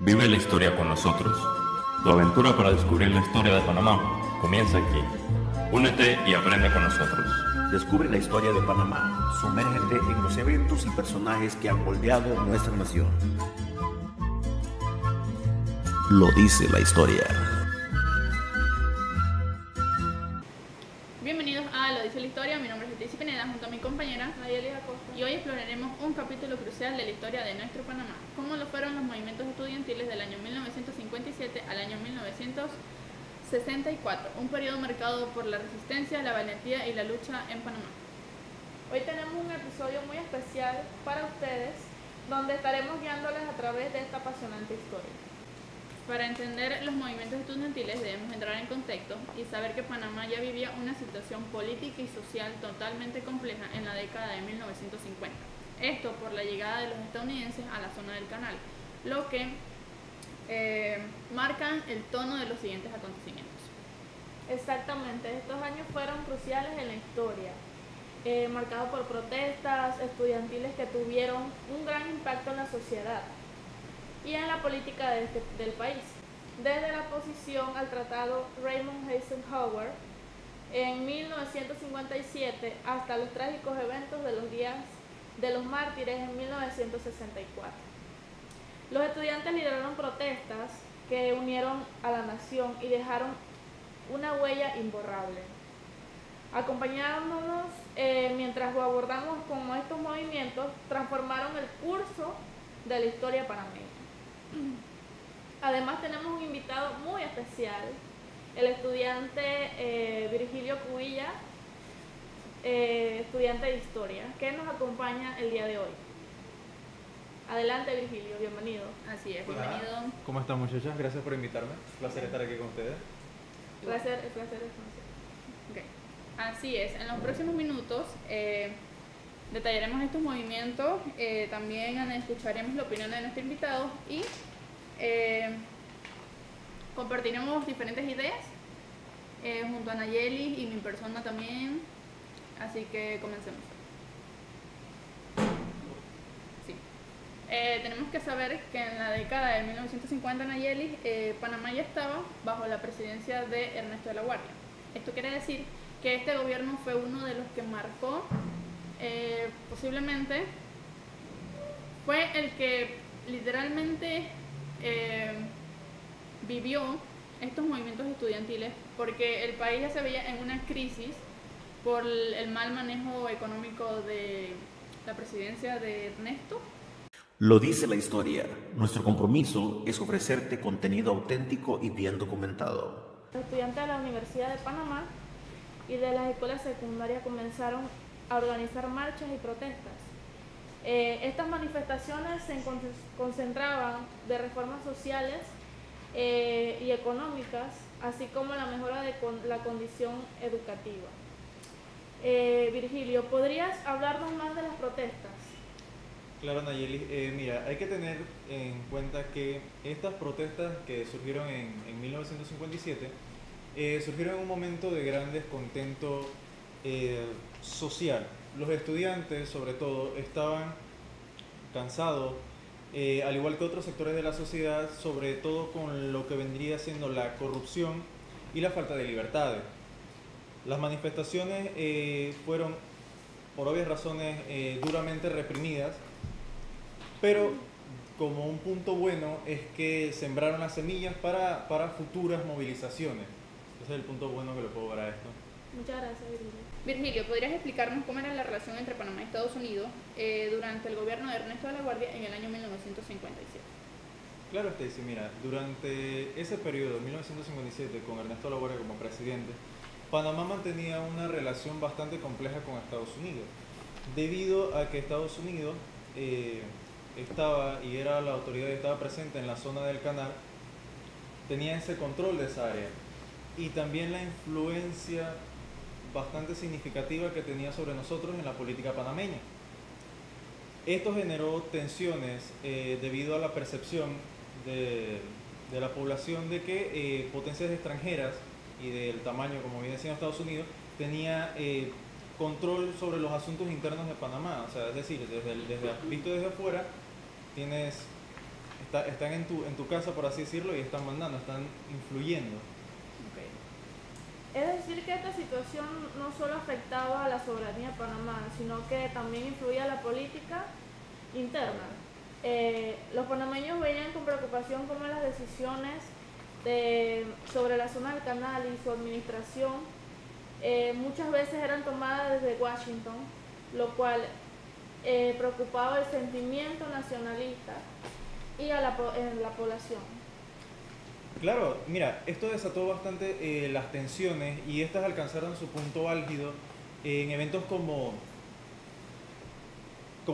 Vive la historia con nosotros. Tu aventura para descubrir la historia de Panamá comienza aquí. Únete y aprende con nosotros. Descubre la historia de Panamá. Sumérgete en los eventos y personajes que han moldeado nuestra nación. Lo dice la historia. Bienvenidos a Lo dice la historia. Mi nombre es Leticia Pineda, junto a mi compañera Nayeli Acosta, y hoy exploraremos un capítulo crucial de la historia de nuestro Panamá, cómo lo fueron los movimientos estudiantiles del año 1957 al año 1964, un periodo marcado por la resistencia, la valentía y la lucha en Panamá. Hoy tenemos un episodio muy especial para ustedes, donde estaremos guiándoles a través de esta apasionante historia. Para entender los movimientos estudiantiles debemos entrar en contexto y saber que Panamá ya vivía una situación política y social totalmente compleja en la década de 1950. Esto por la llegada de los estadounidenses a la zona del canal, lo que marcan el tono de los siguientes acontecimientos. Exactamente, estos años fueron cruciales en la historia, marcados por protestas estudiantiles que tuvieron un gran impacto en la sociedad y en la política del país, desde la oposición al tratado Raymond Eisenhower en 1957 hasta los trágicos eventos de los días de los mártires en 1964. Los estudiantes lideraron protestas que unieron a la nación y dejaron una huella imborrable. Acompañándonos mientras lo abordamos cómo estos movimientos transformaron el curso de la historia panameña. Además tenemos un invitado muy especial, el estudiante Virgilio Cubilla, estudiante de historia, que nos acompaña el día de hoy. Adelante Virgilio, bienvenido. Así es, bienvenido. Hola. ¿Cómo están, muchachas? Gracias por invitarme. Es un placer estar aquí con ustedes. El placer es conocer. Okay. Así es, en los próximos minutos detallaremos estos movimientos, también escucharemos la opinión de nuestro invitado y compartiremos diferentes ideas junto a Nayeli y mi persona también, así que comencemos. Sí. Tenemos que saber que en la década de 1950, Nayeli, Panamá ya estaba bajo la presidencia de Ernesto de la Guardia. Esto quiere decir que este gobierno fue uno de los que marcó, posiblemente fue el que literalmente vivió estos movimientos estudiantiles, porque el país ya se veía en una crisis por el mal manejo económico de la presidencia de Ernesto. Lo dice la historia. Nuestro compromiso es ofrecerte contenido auténtico y bien documentado. Los estudiantes de la Universidad de Panamá y de las escuelas secundarias comenzaron a organizar marchas y protestas. Estas manifestaciones se concentraban de reformas sociales y económicas, así como la mejora de la condición educativa. Virgilio, ¿podrías hablarnos más de las protestas? Claro, Nayeli. Mira, hay que tener en cuenta que estas protestas que surgieron en 1957 surgieron en un momento de gran descontento social. Los estudiantes, sobre todo, estaban cansados, al igual que otros sectores de la sociedad, sobre todo con lo que vendría siendo la corrupción y la falta de libertades. Las manifestaciones fueron, por obvias razones, duramente reprimidas, pero como un punto bueno es que sembraron las semillas para futuras movilizaciones. Ese es el punto bueno que le puedo dar a esto. Muchas gracias, Virgilio. Virgilio, ¿podrías explicarnos cómo era la relación entre Panamá y Estados Unidos durante el gobierno de Ernesto de la Guardia en el año 1957? Claro, Stacy, mira, durante ese periodo, 1957, con Ernesto de la Guardia como presidente, Panamá mantenía una relación bastante compleja con Estados Unidos, debido a que Estados Unidos estaba, y era la autoridad que estaba presente en la zona del canal, tenía ese control de esa área, y también la influencia bastante significativa que tenía sobre nosotros en la política panameña. Esto generó tensiones debido a la percepción de la población de que potencias extranjeras y del tamaño, como bien decía Estados Unidos, tenía control sobre los asuntos internos de Panamá. O sea, es decir, visto desde afuera, están en tu casa, por así decirlo, y están mandando, están influyendo. Es decir, que esta situación no solo afectaba a la soberanía de Panamá, sino que también influía a la política interna. Los panameños veían con preocupación cómo las decisiones sobre la zona del canal y su administración muchas veces eran tomadas desde Washington, lo cual preocupaba el sentimiento nacionalista y en la población. Claro, mira, esto desató bastante las tensiones, y estas alcanzaron su punto álgido en eventos como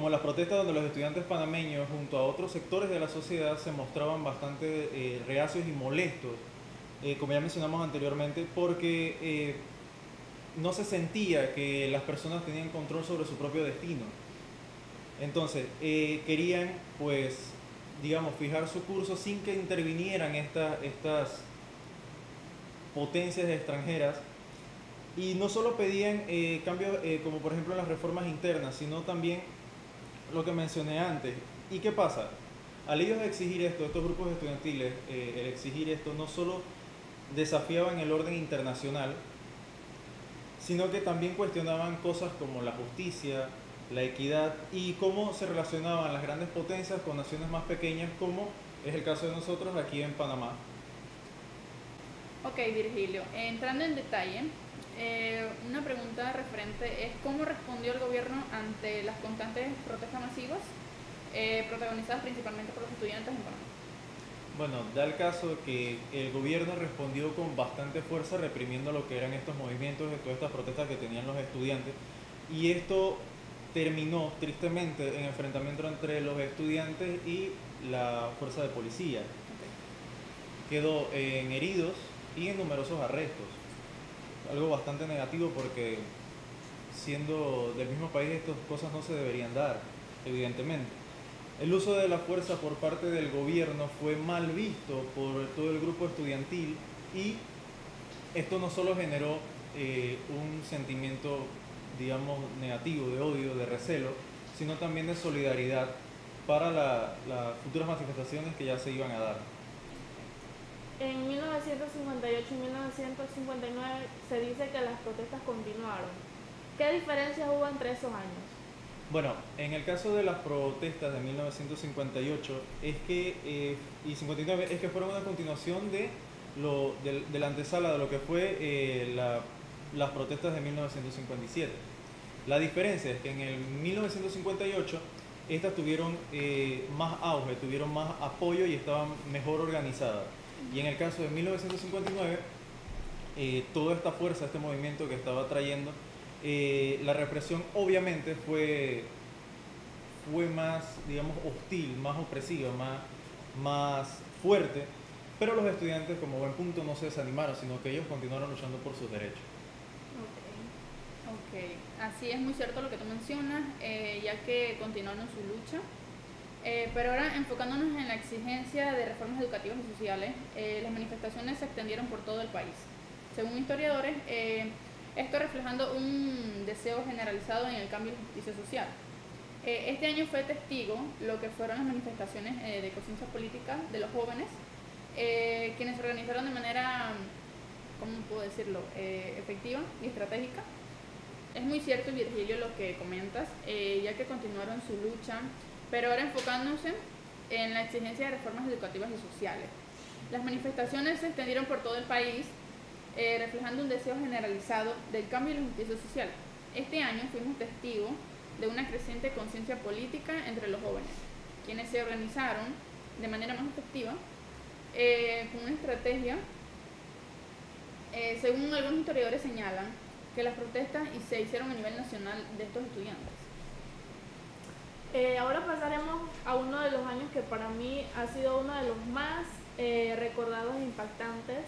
las protestas, donde los estudiantes panameños junto a otros sectores de la sociedad se mostraban bastante reacios y molestos, como ya mencionamos anteriormente, porque no se sentía que las personas tenían control sobre su propio destino. Entonces, querían, pues, digamos, fijar su curso sin que intervinieran estas potencias extranjeras, y no solo pedían cambios como por ejemplo las reformas internas, sino también lo que mencioné antes. ¿Y qué pasa? Al ellos exigir esto, estos grupos estudiantiles, el exigir esto, no solo desafiaban el orden internacional, sino que también cuestionaban cosas como la justicia, la equidad, y cómo se relacionaban las grandes potencias con naciones más pequeñas, como es el caso de nosotros aquí en Panamá. Ok, Virgilio, entrando en detalle, una pregunta referente es cómo respondió el gobierno ante las constantes protestas masivas protagonizadas principalmente por los estudiantes en Panamá. Bueno, da el caso que el gobierno respondió con bastante fuerza, reprimiendo lo que eran estos movimientos, todas estas protestas que tenían los estudiantes, y esto terminó tristemente en enfrentamiento entre los estudiantes y la fuerza de policía. Quedó en heridos y en numerosos arrestos. Algo bastante negativo, porque siendo del mismo país estas cosas no se deberían dar, evidentemente. El uso de la fuerza por parte del gobierno fue mal visto por todo el grupo estudiantil, y esto no solo generó un sentimiento, digamos, negativo, de odio, de recelo, sino también de solidaridad para las futuras manifestaciones que ya se iban a dar. En 1958 y 1959 se dice que las protestas continuaron. ¿Qué diferencias hubo entre esos años? Bueno, en el caso de las protestas de 1958 y 59 es que fueron una continuación de la antesala de lo que fue las protestas de 1957. La diferencia es que en el 1958 estas tuvieron más auge, tuvieron más apoyo y estaban mejor organizadas. Y en el caso de 1959, toda esta fuerza, este movimiento que estaba trayendo, la represión obviamente fue más, digamos, hostil, más opresiva, más fuerte, pero los estudiantes, como buen punto, no se desanimaron, sino que ellos continuaron luchando por sus derechos. Ok, así es, muy cierto lo que tú mencionas, ya que continuaron su lucha. Pero ahora, enfocándonos en la exigencia de reformas educativas y sociales, las manifestaciones se extendieron por todo el país. Según historiadores, esto reflejando un deseo generalizado en el cambio de justicia social. Este año fue testigo lo que fueron las manifestaciones de conciencia política de los jóvenes, quienes se organizaron de manera, ¿cómo puedo decirlo?, efectiva y estratégica. Es muy cierto, Virgilio, lo que comentas, ya que continuaron su lucha, pero ahora enfocándose en la exigencia de reformas educativas y sociales. Las manifestaciones se extendieron por todo el país, reflejando un deseo generalizado del cambio y la justicia social. Este año fuimos testigos de una creciente conciencia política entre los jóvenes, quienes se organizaron de manera más efectiva, con una estrategia, según algunos historiadores señalan, que las protestas se hicieron a nivel nacional de estos estudiantes. Ahora pasaremos a uno de los años que para mí ha sido uno de los más recordados e impactantes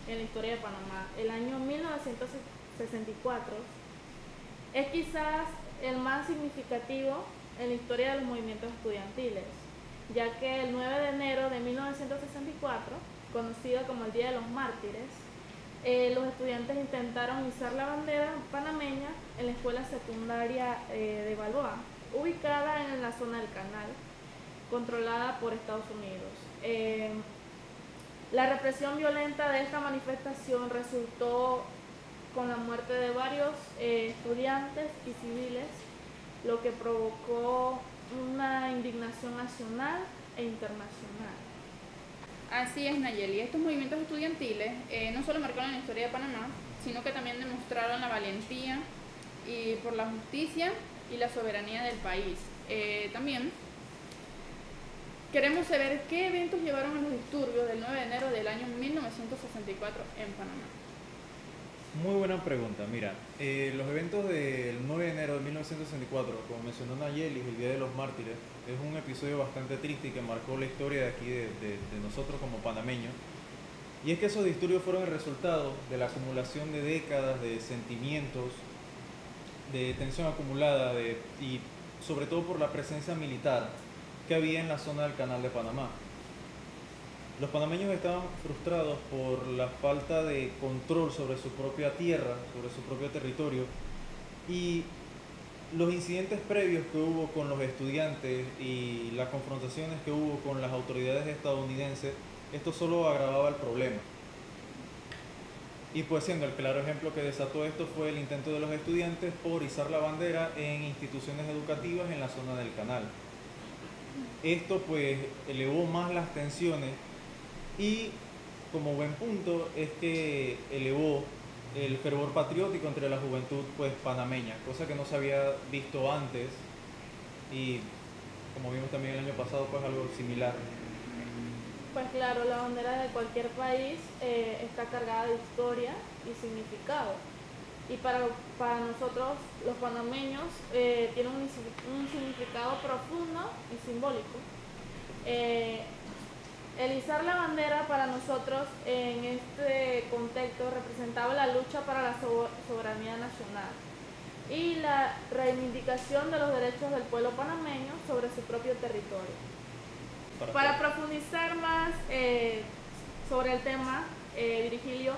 en la historia de Panamá. El año 1964 es quizás el más significativo en la historia de los movimientos estudiantiles, ya que el 9 de enero de 1964, conocido como el Día de los Mártires, los estudiantes intentaron izar la bandera panameña en la escuela secundaria de Balboa, ubicada en la zona del canal. controlada por Estados Unidos. La represión violenta de esta manifestación resultó con la muerte de varios estudiantes y civiles, lo que provocó una indignación nacional e internacional. Así es, Nayeli. Estos movimientos estudiantiles no solo marcaron la historia de Panamá, sino que también demostraron la valentía y por la justicia y la soberanía del país. También queremos saber qué eventos llevaron a los disturbios del 9 de enero del año 1964 en Panamá. Muy buena pregunta. Mira, los eventos del 9 de enero de 1964, como mencionó Nayeli, el Día de los Mártires, es un episodio bastante triste y que marcó la historia de aquí de nosotros como panameños. Y es que esos disturbios fueron el resultado de la acumulación de décadas de sentimientos, de tensión acumulada y sobre todo por la presencia militar que había en la zona del Canal de Panamá. Los panameños estaban frustrados por la falta de control sobre su propia tierra, sobre su propio territorio, y los incidentes previos que hubo con los estudiantes y las confrontaciones que hubo con las autoridades estadounidenses, esto solo agravaba el problema. Y pues siendo el claro ejemplo que desató esto fue el intento de los estudiantes por izar la bandera en instituciones educativas en la zona del canal. Esto pues elevó más las tensiones y como buen punto es que elevó el fervor patriótico entre la juventud pues panameña, cosa que no se había visto antes y como vimos también el año pasado pues algo similar. Pues claro, la bandera de cualquier país está cargada de historia y significado. Y para nosotros, los panameños, tiene un significado profundo y simbólico. El izar la bandera para nosotros en este contexto representaba la lucha para la soberanía nacional y la reivindicación de los derechos del pueblo panameño sobre su propio territorio. Para profundizar más sobre el tema, Virgilio,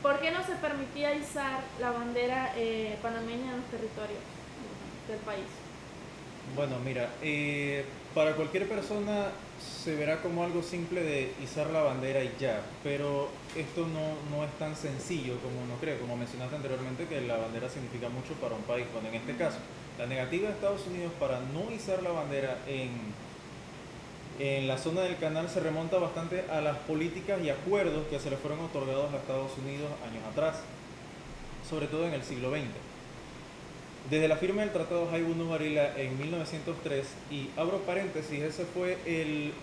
¿por qué no se permitía izar la bandera panameña en los territorios del país? Bueno, mira, para cualquier persona se verá como algo simple de izar la bandera y ya, pero esto no es tan sencillo como uno cree, como mencionaste anteriormente que la bandera significa mucho para un país. Bueno, en este caso, la negativa de Estados Unidos para no izar la bandera en la zona del canal se remonta bastante a las políticas y acuerdos que se le fueron otorgados a Estados Unidos años atrás, sobre todo en el siglo XX. Desde la firma del Tratado Haibunu-Varila en 1903, y abro paréntesis, ese fue el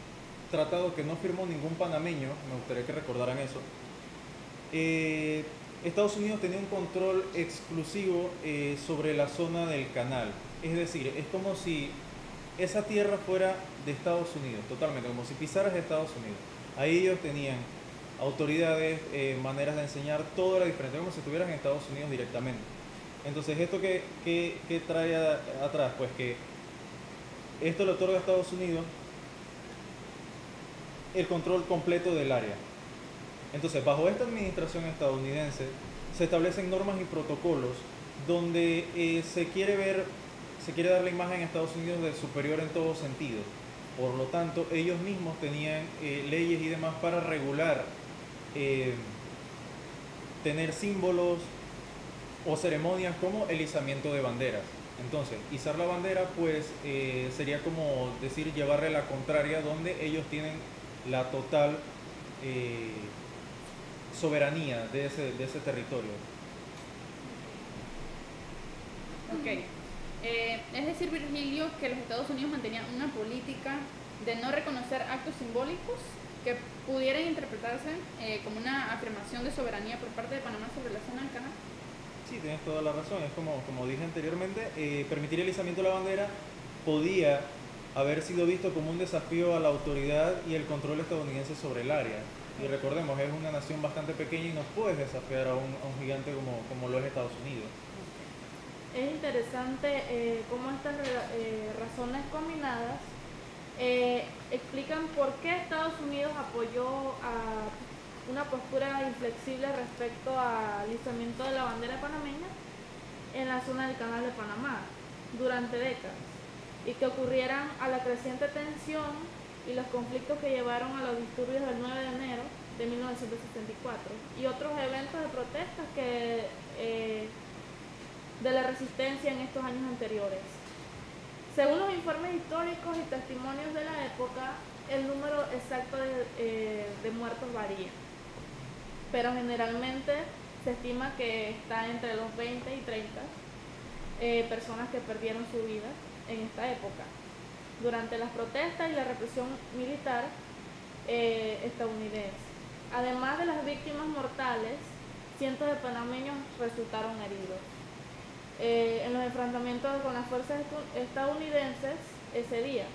tratado que no firmó ningún panameño, me gustaría que recordaran eso, Estados Unidos tenía un control exclusivo sobre la zona del canal. Es decir, es como si esa tierra fuera de Estados Unidos, totalmente, como si pisaras de Estados Unidos. Ahí ellos tenían autoridades, maneras de enseñar, todo era diferente, como si estuvieras en Estados Unidos directamente. Entonces, ¿esto qué trae atrás? Pues que esto le otorga a Estados Unidos el control completo del área. Entonces, bajo esta administración estadounidense, se establecen normas y protocolos donde se quiere dar la imagen a Estados Unidos de superior en todo sentido. Por lo tanto, ellos mismos tenían leyes y demás para regular, tener símbolos o ceremonias como el izamiento de banderas. Entonces, izar la bandera pues sería como decir llevarle la contraria, donde ellos tienen la total soberanía de ese territorio. Ok. Es decir, Virgilio, que los Estados Unidos mantenían una política de no reconocer actos simbólicos que pudieran interpretarse como una afirmación de soberanía por parte de Panamá sobre la zona del canal. Sí, tienes toda la razón. Es como dije anteriormente, permitir el izamiento de la bandera podía haber sido visto como un desafío a la autoridad y el control estadounidense sobre el área. Y recordemos, es una nación bastante pequeña y no puedes desafiar a un gigante como lo es Estados Unidos. Es interesante cómo estas razones combinadas explican por qué Estados Unidos apoyó a una postura inflexible respecto al izamiento de la bandera panameña en la zona del Canal de Panamá durante décadas. y que ocurrieran a la creciente tensión y los conflictos que llevaron a los disturbios del 9 de enero de 1964 y otros eventos de protestas de la resistencia en estos años anteriores. Según los informes históricos y testimonios de la época, el número exacto de muertos varía, pero generalmente se estima que está entre los 20 y 30 personas que perdieron su vida en esta época, durante las protestas y la represión militar estadounidense. Además de las víctimas mortales, cientos de panameños resultaron heridos. En los enfrentamientos con las fuerzas estadounidenses ese día.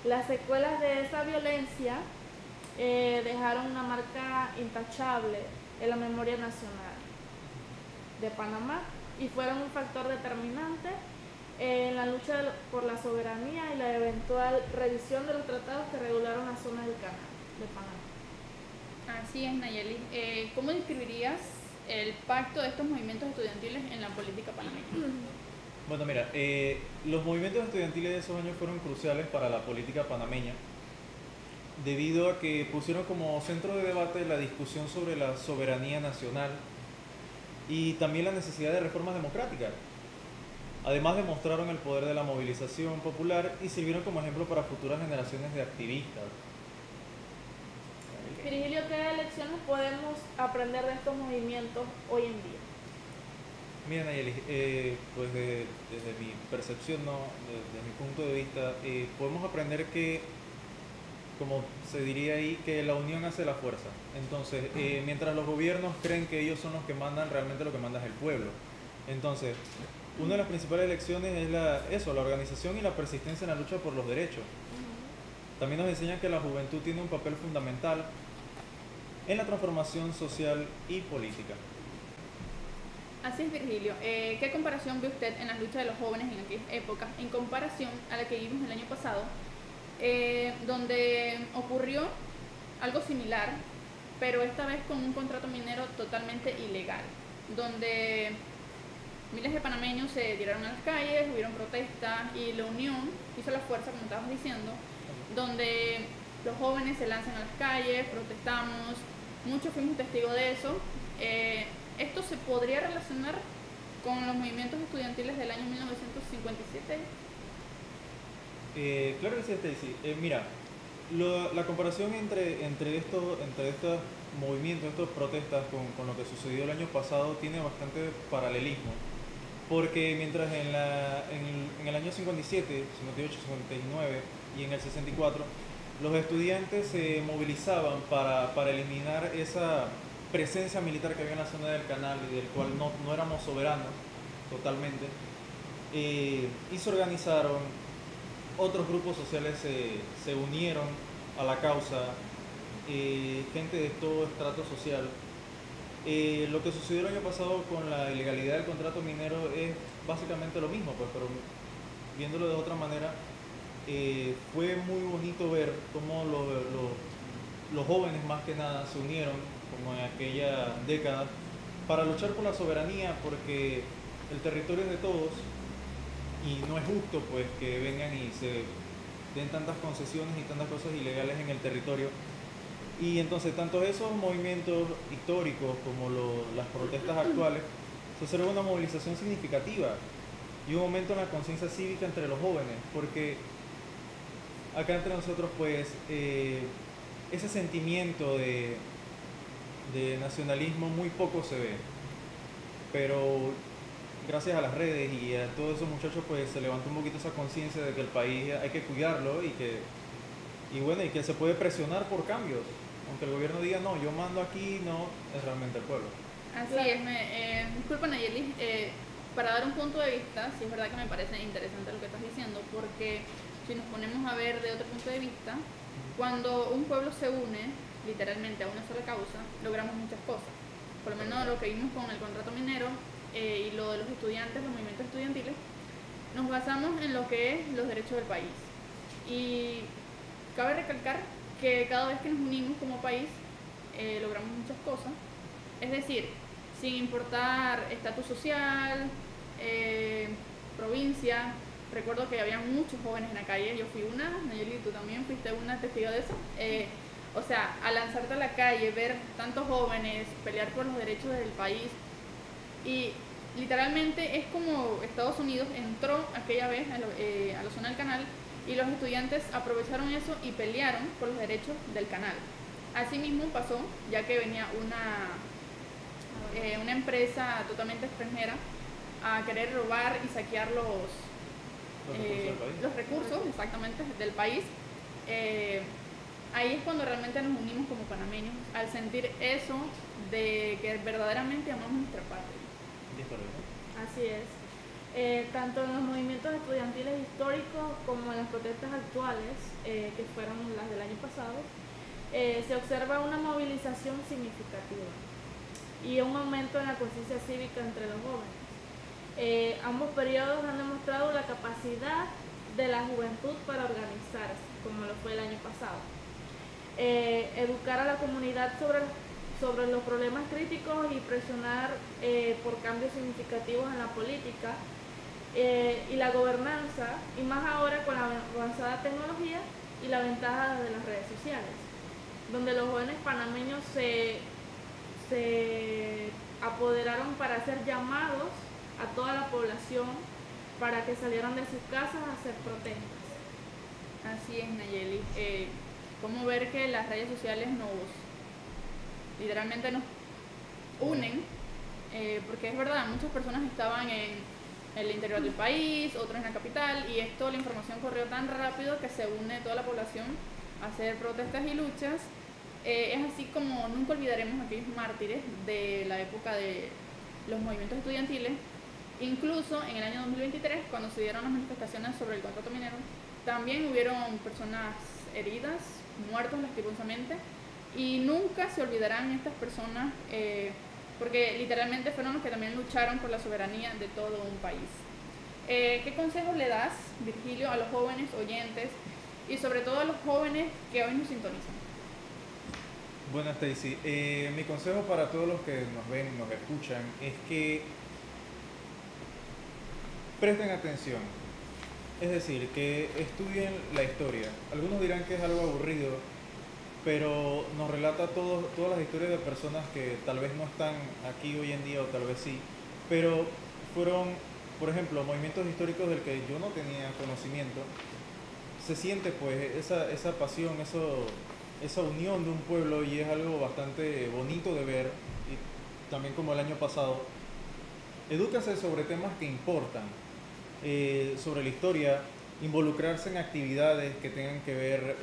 Las secuelas de esa violencia dejaron una marca intachable en la memoria nacional de Panamá y fueron un factor determinante en la lucha por la soberanía y la eventual revisión de los tratados que regularon las zonas del canal de Panamá. Así es, Nayeli. ¿Cómo describirías el pacto de estos movimientos estudiantiles en la política panameña? Bueno, mira, los movimientos estudiantiles de esos años fueron cruciales para la política panameña debido a que pusieron como centro de debate la discusión sobre la soberanía nacional y también la necesidad de reformas democráticas. Además demostraron el poder de la movilización popular y sirvieron como ejemplo para futuras generaciones de activistas. Virgilio, ¿qué lecciones podemos aprender de estos movimientos hoy en día? Mira, Nayeli, pues desde mi percepción, ¿no? Desde mi punto de vista, podemos aprender que, como se diría ahí, que la unión hace la fuerza. Entonces, mientras los gobiernos creen que ellos son los que mandan, realmente lo que manda es el pueblo. Entonces, una de las principales lecciones es la organización y la persistencia en la lucha por los derechos. También nos enseñan que la juventud tiene un papel fundamental en la transformación social y política. Así es, Virgilio. ¿Qué comparación ve usted en las luchas de los jóvenes en aquellas épocas en comparación a la que vivimos el año pasado, donde ocurrió algo similar, pero esta vez con un contrato minero totalmente ilegal, donde miles de panameños se tiraron a las calles, hubieron protestas y la unión hizo la fuerza, como estabas diciendo, donde los jóvenes se lanzan a las calles, protestamos, muchos fuimos testigos de eso. ¿Esto se podría relacionar con los movimientos estudiantiles del año 1957? Claro que sí, Stacy. Mira, la comparación entre estos movimientos, estas protestas con lo que sucedió el año pasado tiene bastante paralelismo. Porque mientras en el año 57, 58, 59 y en el 64, los estudiantes se movilizaban para eliminar esa presencia militar que había en la zona del canal y del cual no éramos soberanos totalmente, y se organizaron, otros grupos sociales se unieron a la causa, gente de todo estrato social. Lo que sucedió el año pasado con la ilegalidad del contrato minero es básicamente lo mismo, pues, pero viéndolo de otra manera, fue muy bonito ver cómo los jóvenes más que nada se unieron, como en aquella década, para luchar por la soberanía, porque el territorio es de todos y no es justo pues que vengan y se den tantas concesiones y tantas cosas ilegales en el territorio. Y entonces tanto esos movimientos históricos como las protestas actuales, se observa una movilización significativa y un aumento en la conciencia cívica entre los jóvenes, porque acá entre nosotros pues ese sentimiento de nacionalismo muy poco se ve, pero gracias a las redes y a todos esos muchachos pues se levantó un poquito esa conciencia de que el país hay que cuidarlo y que se puede presionar por cambios, aunque el gobierno diga no, yo mando aquí, no, es realmente el pueblo. Así es. Disculpa, Nayeli, para dar un punto de vista, sí es verdad que me parece interesante lo que estás diciendo, porque si nos ponemos a ver de otro punto de vista, cuando un pueblo se une literalmente a una sola causa, logramos muchas cosas. Por lo menos lo que vimos con el contrato minero y lo de los estudiantes, los movimientos estudiantiles, nos basamos en lo que es los derechos del país. Y cabe recalcar que cada vez que nos unimos como país, logramos muchas cosas. Es decir, sin importar estatus social, provincia, recuerdo que había muchos jóvenes en la calle, yo fui una, Nayeli, tú también fuiste una testigo de eso. O sea, al lanzarte a la calle, ver tantos jóvenes pelear por los derechos del país, y literalmente es como Estados Unidos entró aquella vez a la zona del canal y los estudiantes aprovecharon eso y pelearon por los derechos del canal. Así mismo pasó, ya que venía una empresa totalmente extranjera a querer robar y saquear los recursos exactamente del país. Ahí es cuando realmente nos unimos como panameños, al sentir eso de que verdaderamente amamos nuestra patria. Así es. Tanto en los movimientos estudiantiles históricos como en las protestas actuales, que fueron las del año pasado, se observa una movilización significativa y un aumento en la conciencia cívica entre los jóvenes. Ambos periodos han demostrado la capacidad de la juventud para organizarse, como lo fue el año pasado. Educar a la comunidad sobre los problemas críticos y presionar por cambios significativos en la política y la gobernanza, y más ahora con la avanzada tecnología y la ventaja de las redes sociales, donde los jóvenes panameños se apoderaron para hacer llamados a toda la población para que salieran de sus casas a hacer protestas. Así es, Nayeli. Cómo ver que las redes sociales literalmente nos unen, porque es verdad, muchas personas estaban en el interior del país, otros en la capital, y la información corrió tan rápido que se une toda la población a hacer protestas y luchas. Es así como nunca olvidaremos a aquellos mártires de la época de los movimientos estudiantiles. Incluso en el año 2023, cuando se dieron las manifestaciones sobre el contrato minero, también hubieron personas heridas, muertos lastimosamente, y nunca se olvidarán estas personas, porque literalmente fueron los que también lucharon por la soberanía de todo un país. ¿Qué consejos le das, Virgilio, a los jóvenes oyentes y sobre todo a los jóvenes que hoy nos sintonizan? Bueno, Stacy, mi consejo para todos los que nos ven y nos escuchan es que presten atención, es decir, que estudien la historia. Algunos dirán que es algo aburrido, pero nos relata todas las historias de personas que tal vez no están aquí hoy en día o tal vez sí, pero fueron, por ejemplo, movimientos históricos del que yo no tenía conocimiento. Se siente pues esa pasión, esa unión de un pueblo, y es algo bastante bonito de ver. Y también, como el año pasado, edúcase sobre temas que importan, sobre la historia, involucrarse en actividades que tengan que ver,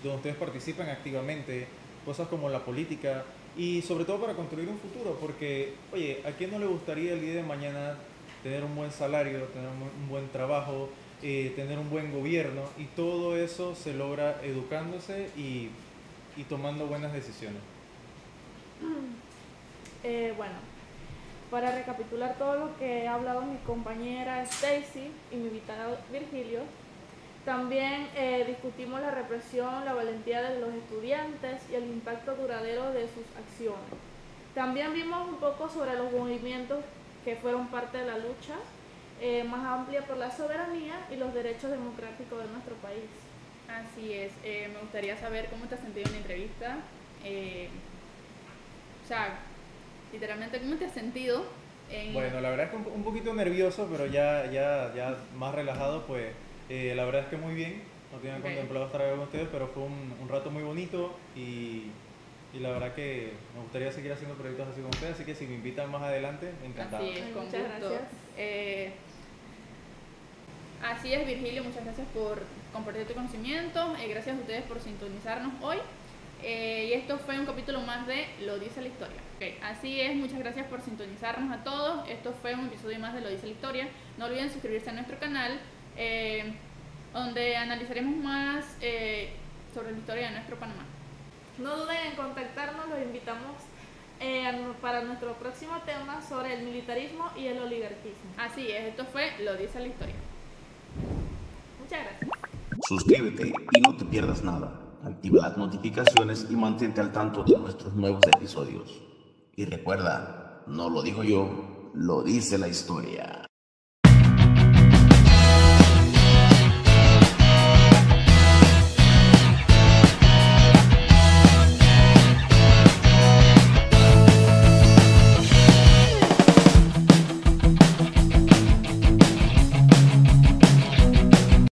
donde ustedes participan activamente, cosas como la política, y sobre todo para construir un futuro, porque, oye, ¿a quién no le gustaría el día de mañana tener un buen salario, tener un buen trabajo, tener un buen gobierno? Y todo eso se logra educándose y tomando buenas decisiones. Bueno, para recapitular todo lo que ha hablado mi compañera Stacy y mi invitado Virgilio, también discutimos la represión, la valentía de los estudiantes y el impacto duradero de sus acciones. También vimos un poco sobre los movimientos que fueron parte de la lucha más amplia por la soberanía y los derechos democráticos de nuestro país. Así es. Me gustaría saber cómo te has sentido en la entrevista. O sea, literalmente, ¿cómo te has sentido? Bueno, la verdad es que un poquito nervioso, pero ya más relajado, pues la verdad es que muy bien. No tenía contemplado estar acá con ustedes, pero fue un rato muy bonito, y la verdad que me gustaría seguir haciendo proyectos así con ustedes, así que si me invitan más adelante, encantado. Así es, con Muchas gusto. gracias. Así es, Virgilio, muchas gracias por compartir tu conocimiento, gracias a ustedes por sintonizarnos hoy, y esto fue un capítulo más de Lo Dice la Historia. Así es, muchas gracias por sintonizarnos a todos. Esto fue un episodio más de Lo Dice la Historia. No olviden suscribirse a nuestro canal, donde analizaremos más sobre la historia de nuestro Panamá. No duden en contactarnos, los invitamos para nuestro próximo tema sobre el militarismo y el oligarquismo. Así es, esto fue Lo Dice la Historia. Muchas gracias. Suscríbete y no te pierdas nada. Activa las notificaciones y mantente al tanto de nuestros nuevos episodios. Y recuerda, no lo digo yo, lo dice la historia.